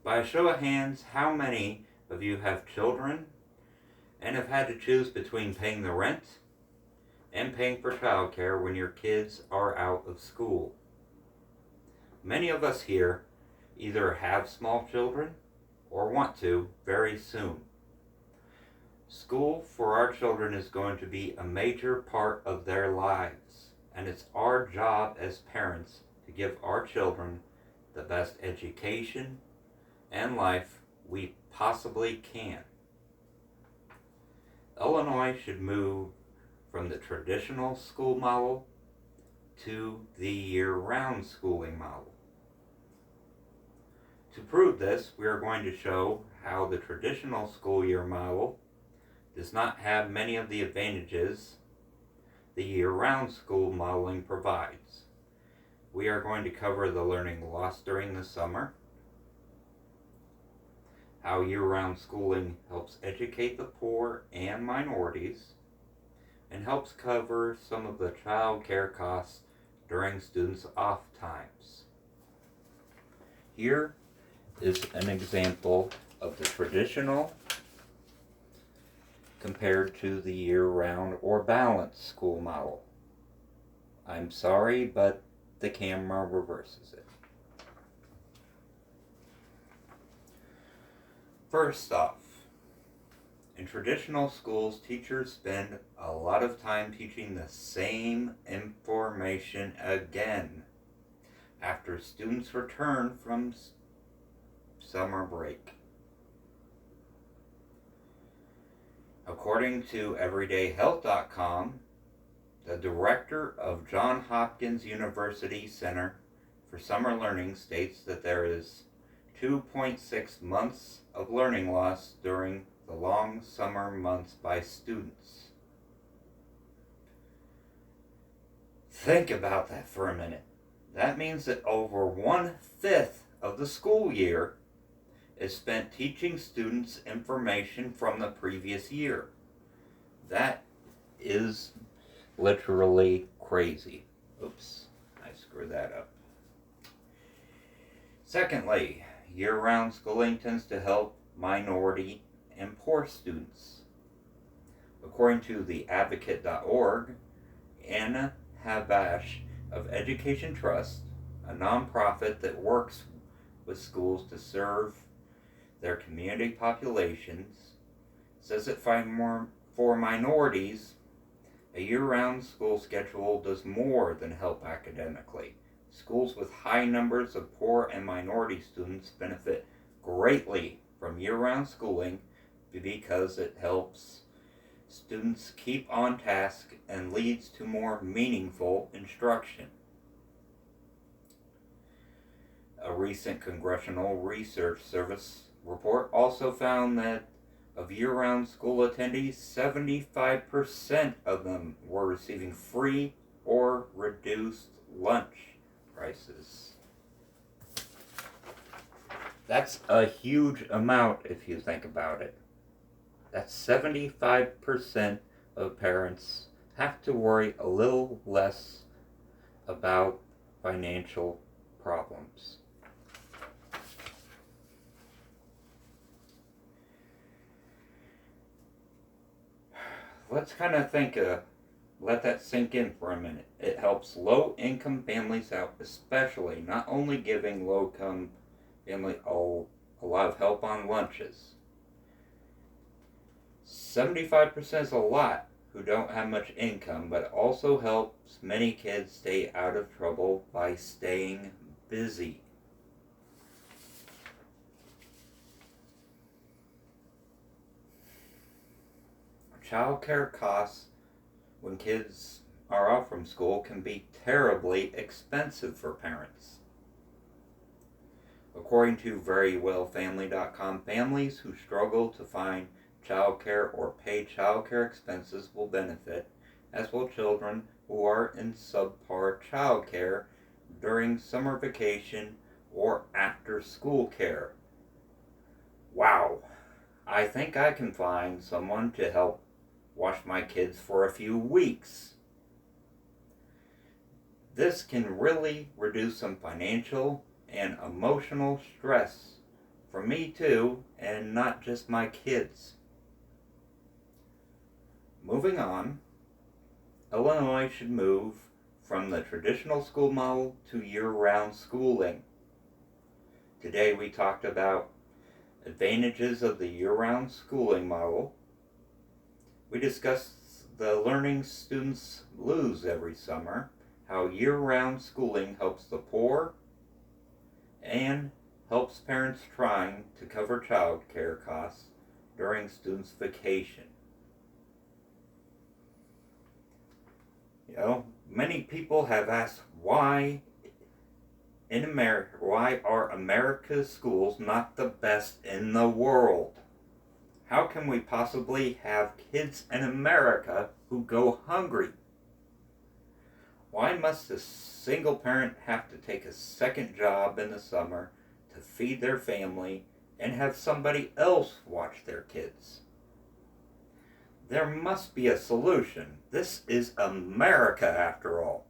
By a show of hands, how many of you have children and have had to choose between paying the rent and paying for childcare when your kids are out of school? Many of us here either have small children or want to very soon. School for our children is going to be a major part of their lives, and it's our job as parents to give our children the best education and life we possibly can. Illinois should move from the traditional school model to the year-round schooling model. To prove this, we are going to show how the traditional school year model does not have many of the advantages the year-round school modeling provides. We are going to cover the learning lost during the summer, how year-round schooling helps educate the poor and minorities, and helps cover some of the child care costs during students' off times. Here is an example of the traditional compared to the year-round or balanced school model. I'm sorry, but the camera reverses it. First off, in traditional schools, teachers spend a lot of time teaching the same information again after students return from summer break. According to EverydayHealth.com, the director of Johns Hopkins University Center for Summer Learning states that there is 2.6 months of learning loss during the long summer months by students. Think about that for a minute. That means that over 1/5 of the school year is spent teaching students information from the previous year. That is literally crazy. Oops, I screwed that up. Secondly, year-round schooling tends to help minority and poor students. According to the advocate.org, Anna Habash of Education Trust, a nonprofit that works with schools to serve their community populations, says that for minorities, a year-round school schedule does more than help academically. Schools with high numbers of poor and minority students benefit greatly from year-round schooling because it helps students keep on task and leads to more meaningful instruction. A recent Congressional Research Service report also found that of year-round school attendees, 75% of them were receiving free or reduced lunch prices. That's a huge amount if you think about it. That's 75% of parents have to worry a little less about financial problems. Let's kind of let that sink in for a minute. It helps low-income families out, especially, not only giving low-income family a lot of help on lunches. 75% is a lot who don't have much income, but it also helps many kids stay out of trouble by staying busy. Childcare costs when kids are off from school can be terribly expensive for parents. According to verywellfamily.com, families who struggle to find childcare or pay childcare expenses will benefit, as will children who are in subpar childcare during summer vacation or after school care. Wow, I think I can find someone to help wash my kids for a few weeks. This can really reduce some financial and emotional stress For me too, and not just my kids. Moving on, Illinois should move from the traditional school model to year-round schooling. Today we talked about advantages of the year-round schooling model. We discussed the learning students lose every summer, how year-round schooling helps the poor, and helps parents trying to cover child care costs during students' vacation. Many people have asked why are America's schools not the best in the world? How can we possibly have kids in America who go hungry? Why must a single parent have to take a second job in the summer to feed their family and have somebody else watch their kids? There must be a solution. This is America, after all.